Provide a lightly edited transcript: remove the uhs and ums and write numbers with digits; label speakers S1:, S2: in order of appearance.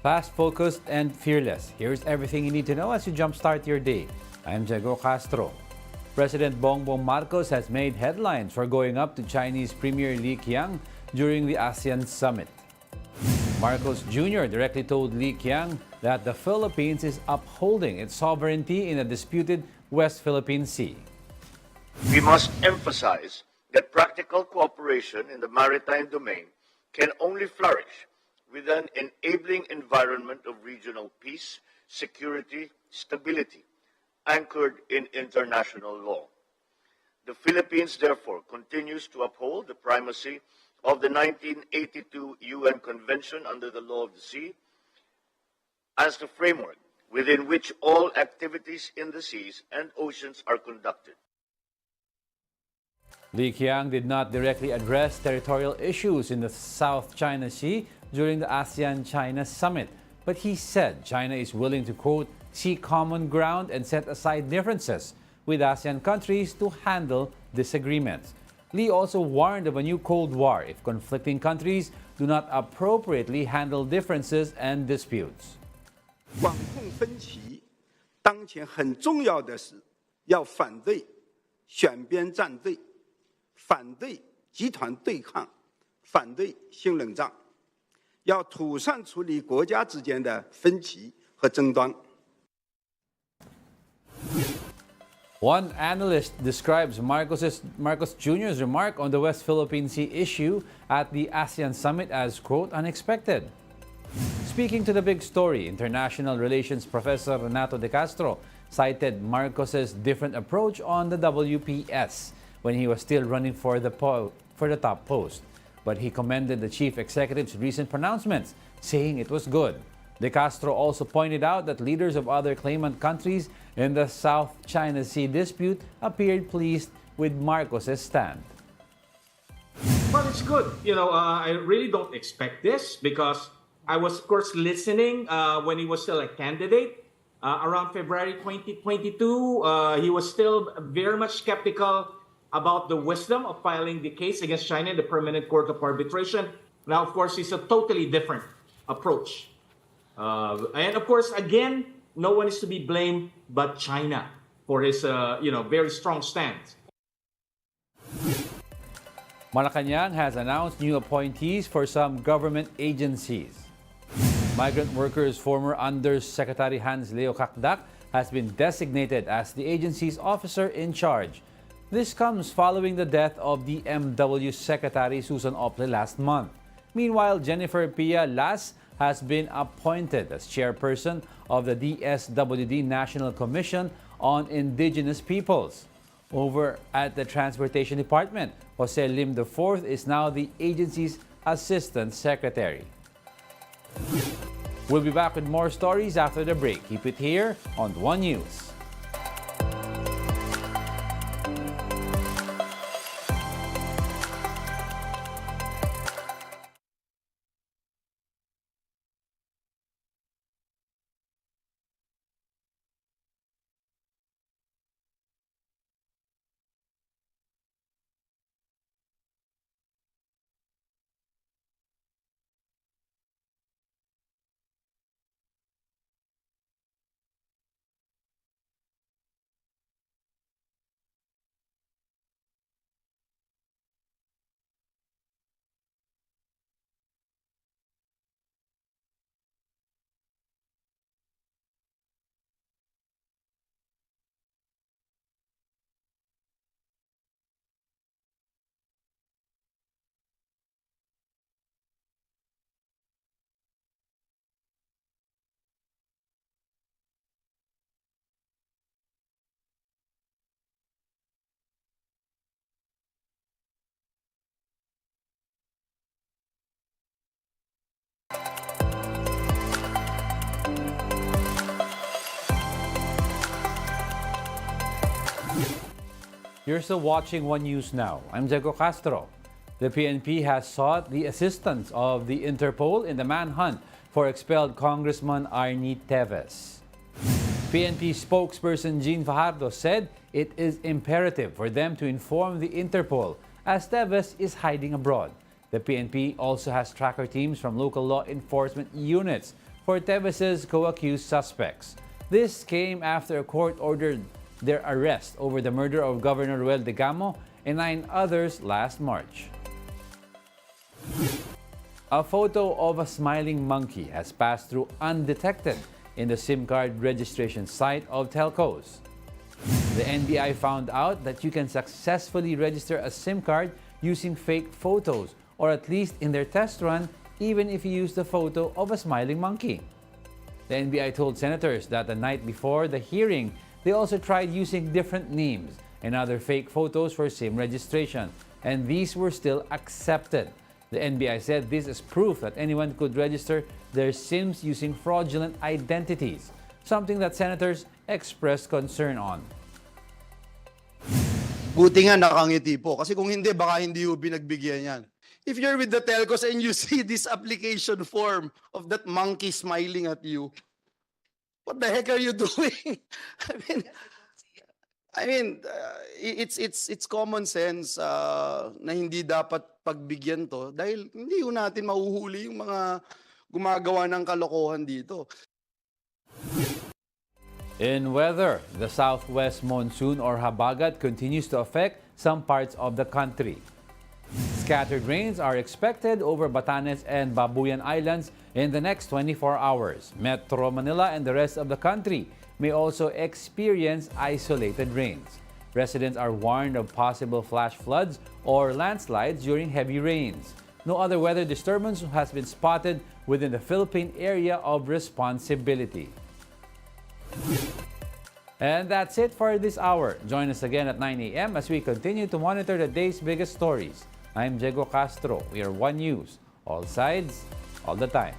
S1: Fast, focused, and fearless. Here's everything you need to know as you jumpstart your day. I'm Diego Castro. President Bongbong Marcos has made headlines for going up to Chinese Premier Li Qiang during the ASEAN summit. Marcos Jr. directly told Li Qiang that the Philippines is upholding its sovereignty in a disputed West Philippine Sea.
S2: We must emphasize that practical cooperation in the maritime domain can only flourish with an enabling environment of regional peace, security, stability, anchored in international law. The Philippines, therefore, continues to uphold the primacy of the 1982 UN Convention under the Law of the Sea as the framework within which all activities in the seas and oceans are conducted.
S1: Li Qiang did not directly address territorial issues in the South China Sea during the ASEAN-China summit, but he said China is willing to, quote, see common ground and set aside differences with ASEAN countries to handle disagreements. Li also warned of a new Cold War if conflicting countries do not appropriately handle differences and disputes.
S3: 管控分歧，当前很重要的是要反对选边站队，反对集团对抗，反对新冷战，要妥善处理国家之间的分歧和争端。
S1: One analyst describes Marcos Jr.'s remark on the West Philippine Sea issue at the ASEAN summit as, quote, unexpected. Speaking to the big story, international relations professor Renato De Castro cited Marcos's different approach on the WPS when he was still running for the top post. But he commended the chief executive's recent pronouncements, saying it was good. De Castro also pointed out that leaders of other claimant countries in the South China Sea dispute appeared pleased with Marcos's stand.
S4: Well, it's good. I really don't expect this because I was, of course, listening when he was still a candidate. Around February 2022, he was still very much skeptical about the wisdom of filing the case against China in the Permanent Court of Arbitration. Now, of course, it's a totally different approach. And, of course, again, no one is to be blamed but China for his, very strong stance.
S1: Malacanang has announced new appointees for some government agencies. Migrant workers' former Undersecretary Hans Leo Kakdak has been designated as the agency's officer in charge. This comes following the death of the MW Secretary Susan Ople last month. Meanwhile, Jennifer Pia Las has been appointed as chairperson of the DSWD National Commission on Indigenous Peoples. Over at the Transportation Department, Jose Lim IV is now the agency's assistant secretary. We'll be back with more stories after the break. Keep it here on One News. You're still watching One News Now. I'm Diego Castro. The PNP has sought the assistance of the Interpol in the manhunt for expelled Congressman Arnie Teves. PNP spokesperson Jean Fajardo said it is imperative for them to inform the Interpol as Teves is hiding abroad. The PNP also has tracker teams from local law enforcement units for Teves's co-accused suspects. This came after a court ordered their arrest over the murder of Governor Ruel Degamo and 9 others last March. A photo of a smiling monkey has passed through undetected in the SIM card registration site of telcos. The NBI found out that you can successfully register a SIM card using fake photos, or at least in their test run, even if you use the photo of a smiling monkey. The NBI told senators that the night before the hearing, they also tried using different names and other fake photos for SIM registration, and these were still accepted. The NBI said this is proof that anyone could register their SIMs using fraudulent identities, something that senators expressed concern on.
S5: Buti nga nakangiti po. Kasi kung hindi, baka hindi yung binagbigyan yan. If you're with the telcos and you see this application form of that monkey smiling at you, what the heck are you doing? It's common sense na hindi dapat pagbigyan to dahil hindi yun natin mahuhuli yung mga gumagawa ng kalokohan dito.
S1: In weather, the southwest monsoon or habagat continues to affect some parts of the country. Scattered rains are expected over Batanes and Babuyan Islands in the next 24 hours. Metro Manila and the rest of the country may also experience isolated rains. Residents are warned of possible flash floods or landslides during heavy rains. No other weather disturbance has been spotted within the Philippine area of responsibility. And that's it for this hour. Join us again at 9 a.m. as we continue to monitor the day's biggest stories. I'm Diego Castro. We are One News, all sides, all the time.